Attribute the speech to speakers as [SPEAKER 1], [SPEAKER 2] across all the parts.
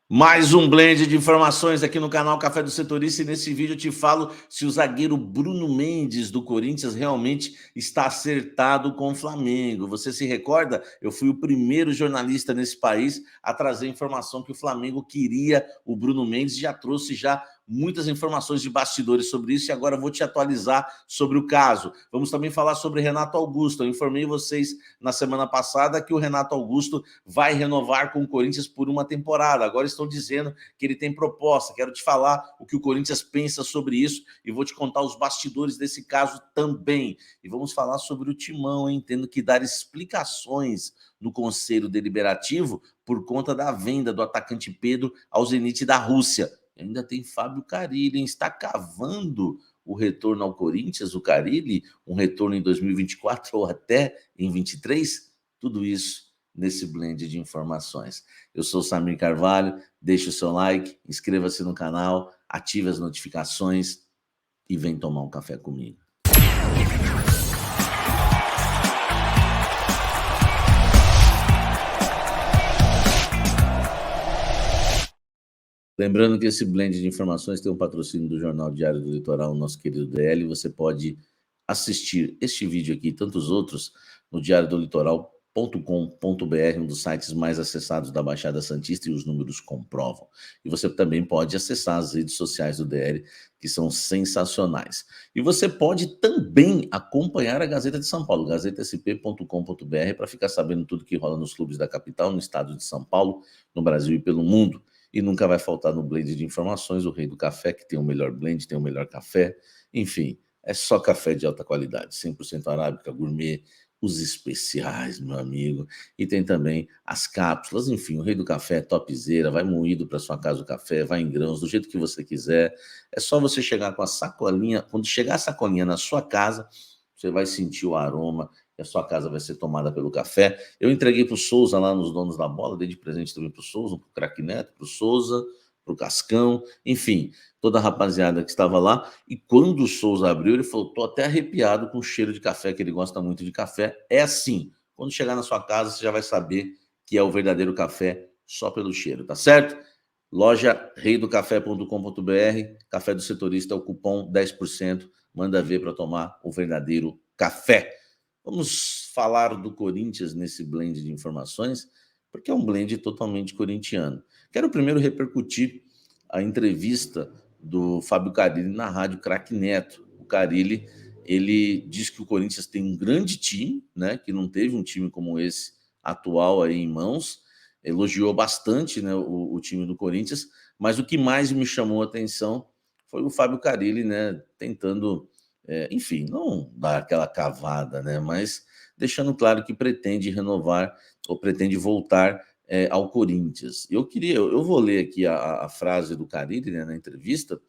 [SPEAKER 1] Mais um blend de informações aqui no canal Café do Setorista, e nesse vídeo eu te falo se o zagueiro Bruno Mendes do Corinthians realmente está acertado com o Flamengo. Você se recorda? Eu fui o primeiro jornalista nesse país a trazer informação que o Flamengo queria o Bruno Mendes, já trouxe muitas informações de bastidores sobre isso, e agora vou te atualizar sobre o caso. Vamos também falar sobre Renato Augusto. Eu informei vocês na semana passada que o Renato Augusto vai renovar com o Corinthians por uma temporada. Agora estão dizendo que ele tem proposta. Quero te falar o que o Corinthians pensa sobre isso e vou te contar os bastidores desse caso também. E vamos falar sobre o Timão, hein? Tendo que dar explicações no Conselho Deliberativo por conta da venda do atacante Pedro ao Zenit da Rússia. Ainda tem Fábio Carille, hein? Está cavando o retorno ao Corinthians, o Carille, um retorno em 2024 ou até em 23? Tudo isso nesse blend de informações. Eu sou o Samir Carvalho, deixe o seu like, inscreva-se no canal, ative as notificações e vem tomar um café comigo. Lembrando que esse blend de informações tem um patrocínio do Jornal Diário do Litoral, nosso querido DL. Você pode assistir este vídeo aqui e tantos outros no diariodolitoral.com.br, um dos sites mais acessados da Baixada Santista, e os números comprovam. E você também pode acessar as redes sociais do DL, que são sensacionais. E você pode também acompanhar a Gazeta de São Paulo, gazetasp.com.br, para ficar sabendo tudo que rola nos clubes da capital, no estado de São Paulo, no Brasil e pelo mundo. E nunca vai faltar no blend de informações o Rei do Café, que tem o melhor blend, tem o melhor café, enfim, é só café de alta qualidade, 100% arábica, gourmet, os especiais, meu amigo, e tem também as cápsulas, enfim, o Rei do Café é topzera, vai moído para sua casa o café, vai em grãos, do jeito que você quiser, é só você chegar com a sacolinha, quando chegar a sacolinha na sua casa, você vai sentir o aroma, e a sua casa vai ser tomada pelo café. Eu entreguei para o Souza lá nos Donos da Bola, dei de presente também para o Souza, para o Craque Neto, para o Souza, para o Cascão, enfim, toda a rapaziada que estava lá. E quando o Souza abriu, ele falou: tô até arrepiado com o cheiro de café, que ele gosta muito de café. É assim, quando chegar na sua casa, você já vai saber que é o verdadeiro café só pelo cheiro, tá certo? Loja reidocafé.com.br, Café do Setorista, é o cupom 10%, manda ver para tomar o verdadeiro café. Vamos falar do Corinthians nesse blend de informações, porque é um blend totalmente corintiano. Quero primeiro repercutir a entrevista do Fábio Carille na rádio Craque Neto. O Carille, ele diz que o Corinthians tem um grande time, né, que não teve um time como esse atual aí em mãos, elogiou bastante, né, o time do Corinthians, mas o que mais me chamou a atenção foi o Fábio Carille, né, tentando, enfim, não dar aquela cavada, né, mas deixando claro que pretende renovar ou pretende voltar ao Corinthians. Eu vou ler aqui a frase do Carille, né, na entrevista,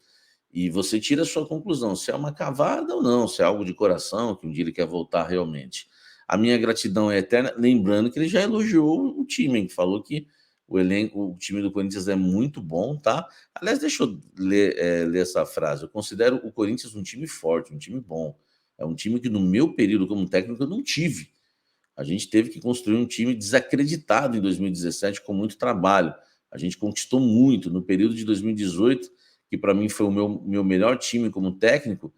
[SPEAKER 1] e você tira a sua conclusão, se é uma cavada ou não, se é algo de coração, que um dia ele quer voltar realmente. A minha gratidão é eterna, lembrando que ele já elogiou o time, que falou que o time do Corinthians é muito bom, tá? Aliás, deixa eu ler essa frase. Eu considero o Corinthians um time forte, um time bom. É um time que no meu período como técnico eu não tive. A gente teve que construir um time desacreditado em 2017 com muito trabalho. A gente conquistou muito. No período de 2018, que para mim foi o meu melhor time como técnico,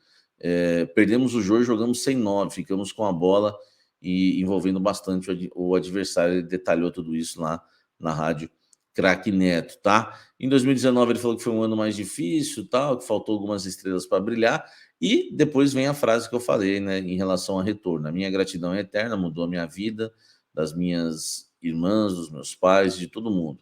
[SPEAKER 1] perdemos o jogo e jogamos sem 9, ficamos com a bola e envolvendo bastante o adversário. Ele detalhou tudo isso lá na rádio Craque Neto, tá? Em 2019 ele falou que foi um ano mais difícil, tal, que faltou algumas estrelas para brilhar, e depois vem a frase que eu falei, né, em relação ao retorno. A minha gratidão é eterna, mudou a minha vida, das minhas irmãs, dos meus pais, de todo mundo.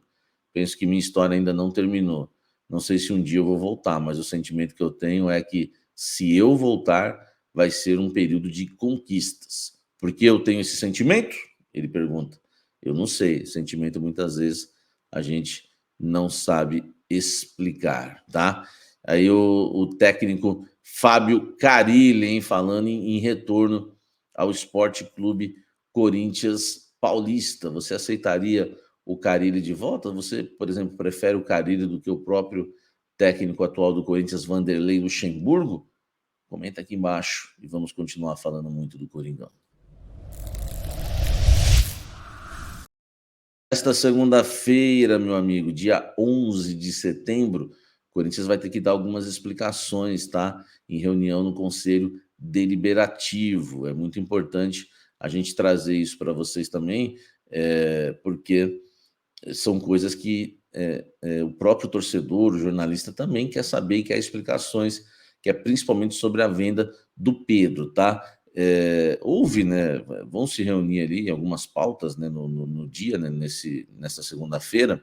[SPEAKER 1] Penso que minha história ainda não terminou. Não sei se um dia eu vou voltar, mas o sentimento que eu tenho é que, se eu voltar, vai ser um período de conquistas. Por que eu tenho esse sentimento? Ele pergunta. Eu não sei. Sentimento, muitas vezes, a gente não sabe explicar, tá? Aí o técnico Fábio Carille, hein, falando em retorno ao Esporte Clube Corinthians Paulista. Você aceitaria o Carille de volta? Você, por exemplo, prefere o Carille do que o próprio técnico atual do Corinthians, Vanderlei Luxemburgo? Comenta aqui embaixo e vamos continuar falando muito do Coringão. Esta segunda-feira, meu amigo, dia 11 de setembro, o Corinthians vai ter que dar algumas explicações, tá? Em reunião no Conselho Deliberativo. É muito importante a gente trazer isso para vocês também, porque são coisas que o próprio torcedor, o jornalista também quer saber e quer explicações, que é principalmente sobre a venda do Pedro, tá? Houve, né? Vão se reunir ali algumas pautas, né, no dia, né, nessa segunda-feira.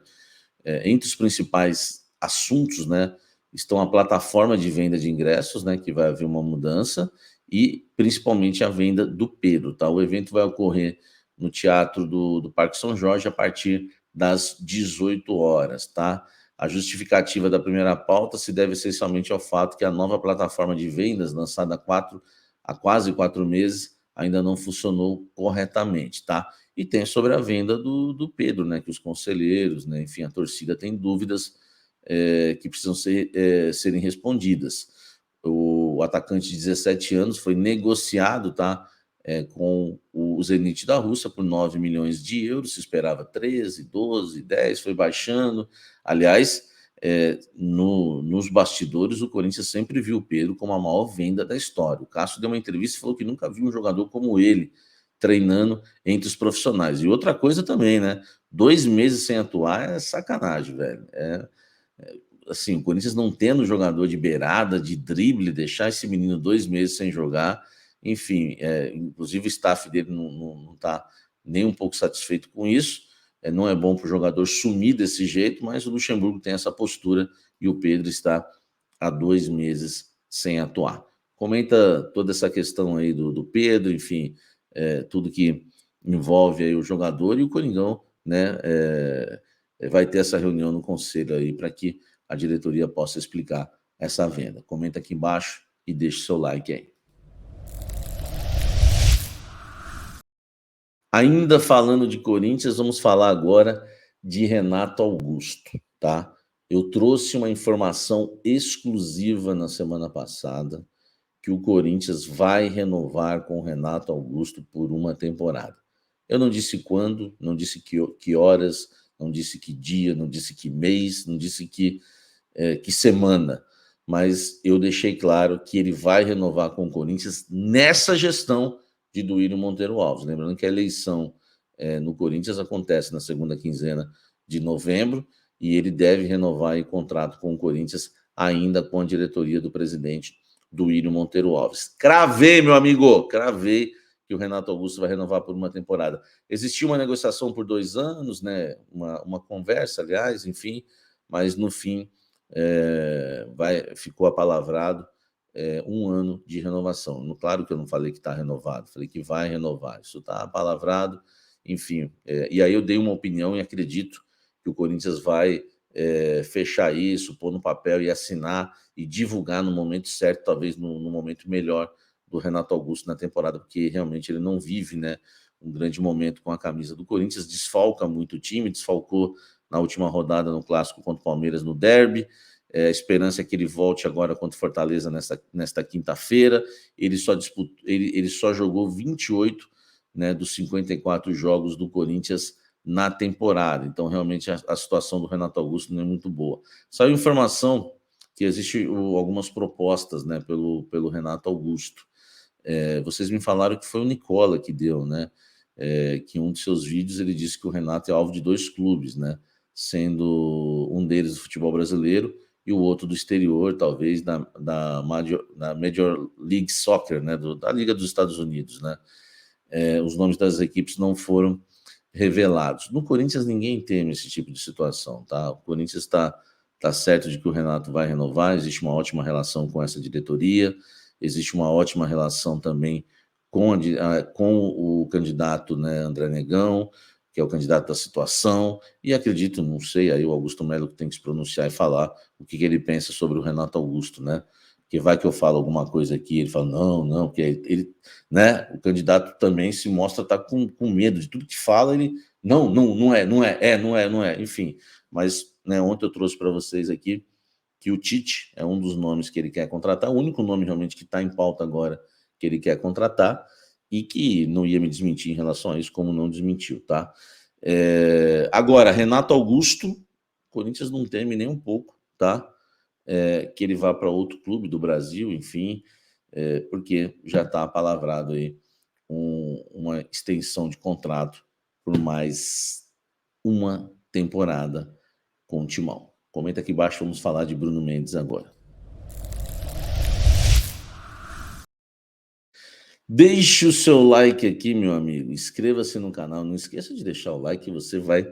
[SPEAKER 1] Entre os principais assuntos, né, estão a plataforma de venda de ingressos, né, que vai haver uma mudança, e principalmente a venda do Pedro, tá? O evento vai ocorrer no Teatro do Parque São Jorge a partir das 18 horas, tá? A justificativa da primeira pauta se deve essencialmente ao fato que a nova plataforma de vendas, lançada há quase 4 meses, ainda não funcionou corretamente, tá? E tem sobre a venda do Pedro, né? Que os conselheiros, né? Enfim, a torcida tem dúvidas que precisam serem respondidas. O atacante de 17 anos foi negociado, tá? Com o Zenit da Rússia por 9 milhões de euros, se esperava 13, 12, 10, foi baixando. Aliás, nos bastidores, o Corinthians sempre viu o Pedro como a maior venda da história. O Cássio deu uma entrevista e falou que nunca viu um jogador como ele treinando entre os profissionais. E outra coisa também, né? 2 meses sem atuar é sacanagem, velho. Assim, o Corinthians não tendo jogador de beirada, de drible, deixar esse menino 2 meses sem jogar, enfim, inclusive o staff dele não está nem um pouco satisfeito com isso. Não é bom para o jogador sumir desse jeito, mas o Luxemburgo tem essa postura e o Pedro está há 2 meses sem atuar. Comenta toda essa questão aí do Pedro, enfim, tudo que envolve aí o jogador e o Coringão, né? Vai ter essa reunião no conselho aí para que a diretoria possa explicar essa venda. Comenta aqui embaixo e deixe seu like aí. Ainda falando de Corinthians, vamos falar agora de Renato Augusto, tá? Eu trouxe uma informação exclusiva na semana passada que o Corinthians vai renovar com o Renato Augusto por uma temporada. Eu não disse quando, não disse que horas, não disse que dia, não disse que mês, não disse que semana, mas eu deixei claro que ele vai renovar com o Corinthians nessa gestão de Duílio Monteiro Alves. Lembrando que a eleição no Corinthians acontece na segunda quinzena de novembro e ele deve renovar o contrato com o Corinthians ainda com a diretoria do presidente Duílio Monteiro Alves. Cravei, meu amigo, cravei que o Renato Augusto vai renovar por uma temporada. Existiu uma negociação por 2 anos, né? Uma conversa, aliás, enfim, mas no fim ficou apalavrado 1 ano de renovação. Claro que eu não falei que está renovado, falei que vai renovar. Isso está apalavrado, enfim. E aí eu dei uma opinião e acredito que o Corinthians vai fechar isso, pôr no papel e assinar e divulgar no momento certo, talvez no momento melhor do Renato Augusto na temporada, porque realmente ele não vive, né, um grande momento com a camisa do Corinthians, desfalca muito o time, desfalcou na última rodada no Clássico contra o Palmeiras no derby. A esperança é que ele volte agora contra o Fortaleza nesta quinta-feira. Ele só jogou 28, né, dos 54 jogos do Corinthians na temporada. Então, realmente, a situação do Renato Augusto não é muito boa. Saiu informação que existe algumas propostas, né, pelo Renato Augusto. Vocês me falaram que foi o Nicola que deu, né? Que em um de seus vídeos ele disse que o Renato é alvo de 2 clubes, né? Sendo um deles o futebol brasileiro e o outro do exterior, talvez da Major League Soccer, né? Da Liga dos Estados Unidos, né? Os nomes das equipes não foram revelados. No Corinthians ninguém teme esse tipo de situação, tá? O Corinthians está certo de que o Renato vai renovar, existe uma ótima relação com essa diretoria, existe uma ótima relação também com o candidato, né, André Negão, que é o candidato da situação, e acredito, não sei, aí o Augusto Melo tem que se pronunciar e falar o que ele pensa sobre o Renato Augusto, né? Porque vai que eu falo alguma coisa aqui, ele fala, não, porque ele, né, o candidato também se mostra estar com medo de tudo que fala, ele, não é, enfim. Mas, né, ontem eu trouxe para vocês aqui que o Tite é um dos nomes que ele quer contratar, o único nome realmente que está em pauta agora que ele quer contratar, e que não ia me desmentir em relação a isso, como não desmentiu, tá? Agora, Renato Augusto, o Corinthians não teme nem um pouco, tá? Que ele vá para outro clube do Brasil, enfim, porque já está apalavrado aí uma extensão de contrato por mais uma temporada com o Timão. Comenta aqui embaixo, vamos falar de Bruno Mendes agora. Deixe o seu like aqui, meu amigo. Inscreva-se no canal. Não esqueça de deixar o like, você vai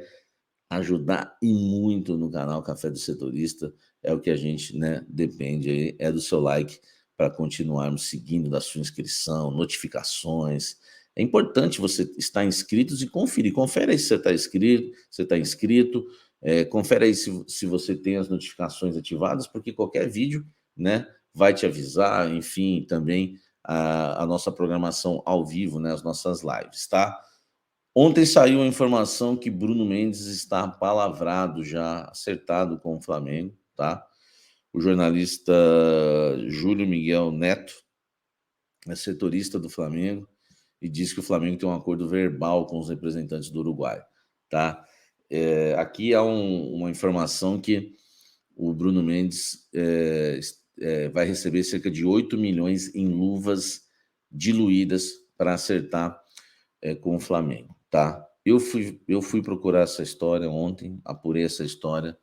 [SPEAKER 1] ajudar e muito no canal Café do Setorista. É o que a gente, né, depende aí, é do seu like para continuarmos seguindo, da sua inscrição, notificações. É importante você estar inscrito e conferir. Confere aí se você está inscrito, confere aí se você tem as notificações ativadas, porque qualquer vídeo, né, vai te avisar, enfim, também a nossa programação ao vivo, né, as nossas lives, tá? Ontem saiu a informação que Bruno Mendes está palavrado já, acertado com o Flamengo, tá? O jornalista Júlio Miguel Neto é setorista do Flamengo e diz que o Flamengo tem um acordo verbal com os representantes do Uruguai, tá? Aqui há uma informação que o Bruno Mendes vai receber cerca de 8 milhões em luvas diluídas para acertar com o Flamengo, tá? Eu fui procurar essa história ontem, apurei essa história,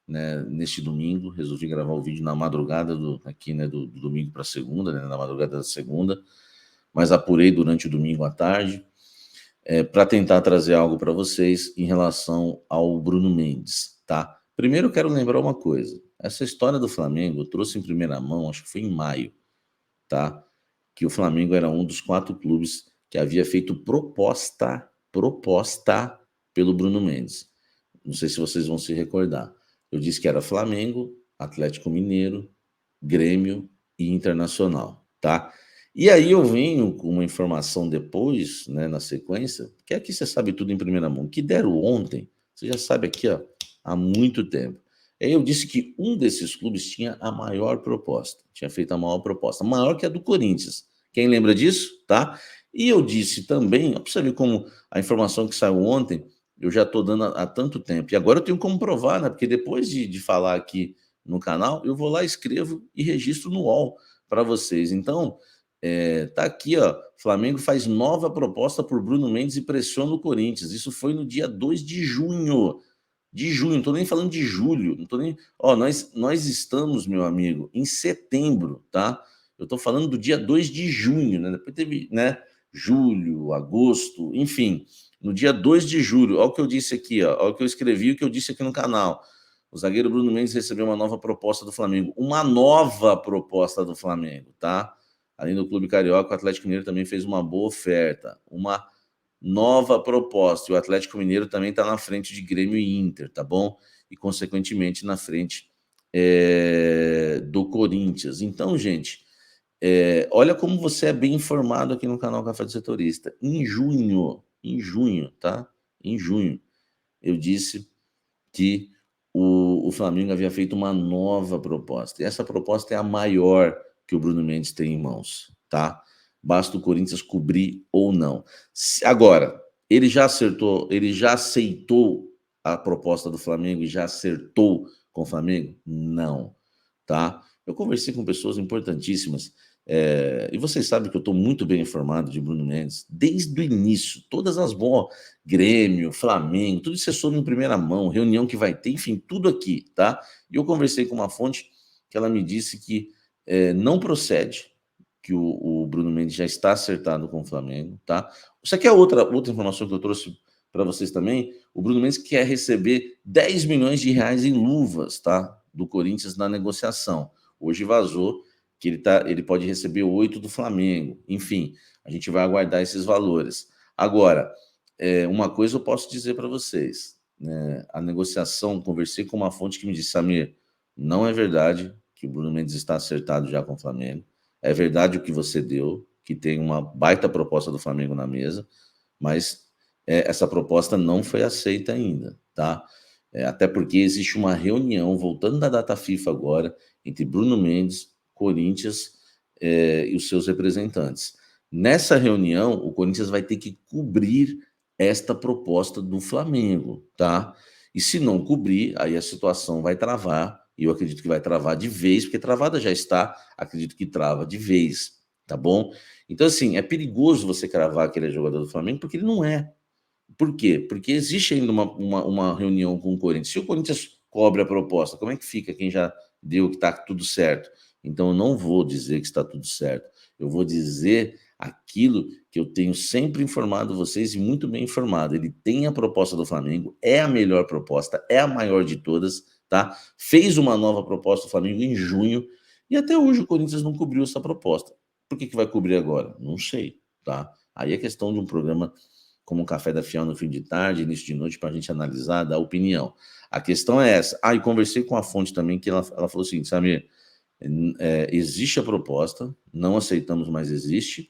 [SPEAKER 1] né, neste domingo, resolvi gravar o vídeo na madrugada do domingo para segunda, né, na madrugada da segunda, mas apurei durante o domingo à tarde, para tentar trazer algo para vocês em relação ao Bruno Mendes, tá? Primeiro eu quero lembrar uma coisa, essa história do Flamengo eu trouxe em primeira mão, acho que foi em maio, tá? Que o Flamengo era um dos 4 clubes que havia feito proposta pelo Bruno Mendes. Não sei se vocês vão se recordar. Eu disse que era Flamengo, Atlético Mineiro, Grêmio e Internacional, tá? E aí eu venho com uma informação depois, né, na sequência, que aqui você sabe tudo em primeira mão, que deram ontem, você já sabe aqui, ó, há muito tempo. Aí eu disse que um desses clubes tinha a maior proposta, tinha feito a maior proposta, maior que a do Corinthians. Quem lembra disso, tá? E eu disse também, para você ver como a informação que saiu ontem, eu já estou dando há tanto tempo. E agora eu tenho como provar, né? Porque depois de falar aqui no canal, eu vou lá, escrevo e registro no UOL para vocês. Então, tá aqui, ó. Flamengo faz nova proposta por Bruno Mendes e pressiona o Corinthians. Isso foi no dia 2 de junho. De junho, não estou nem falando de julho, não tô nem. Ó, nós estamos, meu amigo, em setembro, tá? Eu estou falando do dia 2 de junho, né? Depois teve, né? Julho, agosto, enfim. No dia 2 de julho, olha o que eu disse aqui, ó, olha o que eu escrevi e o que eu disse aqui no canal. O zagueiro Bruno Mendes recebeu uma nova proposta do Flamengo. Uma nova proposta do Flamengo, tá? Além do Clube Carioca, o Atlético Mineiro também fez uma boa oferta. Uma nova proposta. E o Atlético Mineiro também está na frente de Grêmio e Inter, tá bom? E, consequentemente, na frente do Corinthians. Então, gente, olha como você é bem informado aqui no canal Café do Setorista. Em junho, tá? Em junho, eu disse que o Flamengo havia feito uma nova proposta. E essa proposta é a maior que o Bruno Mendes tem em mãos, tá? Basta o Corinthians cobrir ou não. Agora, ele já aceitou a proposta do Flamengo e já acertou com o Flamengo? Não, tá? Eu conversei com pessoas importantíssimas e vocês sabem que eu estou muito bem informado de Bruno Mendes desde o início. Todas as boas, Grêmio, Flamengo, tudo isso é sobre em primeira mão, reunião que vai ter, enfim, tudo aqui, tá? E eu conversei com uma fonte que ela me disse que não procede, que o Bruno Mendes já está acertado com o Flamengo, tá? Isso aqui é outra informação que eu trouxe para vocês também. O Bruno Mendes quer receber 10 milhões de reais em luvas, tá? Do Corinthians na negociação. Hoje vazou que ele pode receber 8 do Flamengo. Enfim, a gente vai aguardar esses valores. Agora, uma coisa eu posso dizer para vocês, né? A negociação, conversei com uma fonte que me disse, Samir, não é verdade que o Bruno Mendes está acertado já com o Flamengo. É verdade o que você deu, que tem uma baita proposta do Flamengo na mesa, mas essa proposta não foi aceita ainda, tá? Até porque existe uma reunião, voltando da data FIFA agora, entre Bruno Mendes, Corinthians e os seus representantes. Nessa reunião, o Corinthians vai ter que cobrir esta proposta do Flamengo, tá? E se não cobrir, aí a situação vai travar, e eu acredito que vai travar de vez, porque travada já está, acredito que trava de vez, tá bom? Então, assim, é perigoso você cravar que ele é jogador do Flamengo, porque ele não é. Por quê? Porque existe ainda uma reunião com o Corinthians. Se o Corinthians cobre a proposta, como é que fica quem já deu que está tudo certo? Então, eu não vou dizer que está tudo certo. Eu vou dizer aquilo que eu tenho sempre informado vocês e muito bem informado. Ele tem a proposta do Flamengo, é a melhor proposta, é a maior de todas, tá? Fez uma nova proposta do Flamengo em junho e até hoje o Corinthians não cobriu essa proposta. Por que vai cobrir agora? Não sei, tá? Aí é questão de um programa como um café da fiel no fim de tarde, início de noite, para a gente analisar, dar opinião. A questão é essa. E conversei com a fonte também, que ela falou o seguinte, Samir, existe a proposta, não aceitamos, mas existe.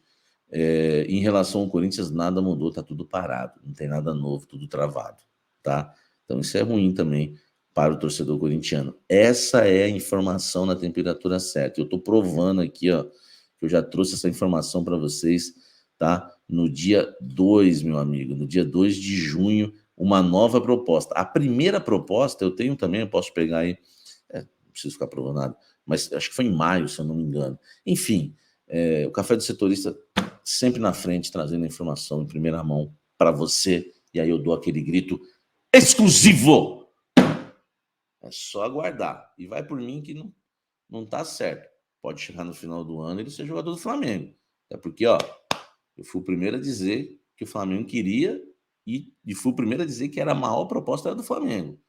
[SPEAKER 1] Em relação ao Corinthians, nada mudou, tá tudo parado, não tem nada novo, tudo travado, tá? Então isso é ruim também para o torcedor corintiano. Essa é a informação na temperatura certa. Eu estou provando aqui, ó, que eu já trouxe essa informação para vocês, tá? No dia 2, meu amigo, no dia 2 de junho, uma nova proposta. A primeira proposta eu tenho também, eu posso pegar aí, não preciso ficar provando nada, mas acho que foi em maio, se eu não me engano. Enfim, o Café do Setorista sempre na frente, trazendo a informação em primeira mão para você, e aí eu dou aquele grito exclusivo. É só aguardar. E vai por mim que não tá certo. Pode chegar no final do ano e ele ser jogador do Flamengo. É porque, ó, eu fui o primeiro a dizer que o Flamengo queria e fui o primeiro a dizer que era a maior proposta era do Flamengo.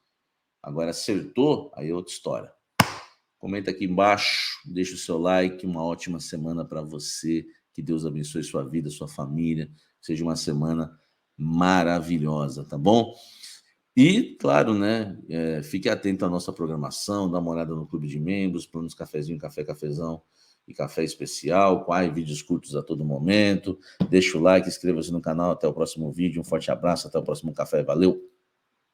[SPEAKER 1] Agora acertou, aí é outra história. Comenta aqui embaixo, deixa o seu like, uma ótima semana para você, que Deus abençoe sua vida, sua família, seja uma semana maravilhosa, tá bom? E, claro, né, fique atento à nossa programação, dá uma olhada no Clube de Membros, planos cafezinho, café, cafezão e café especial, com vídeos curtos a todo momento. Deixa o like, inscreva-se no canal, até o próximo vídeo, um forte abraço, até o próximo café, valeu!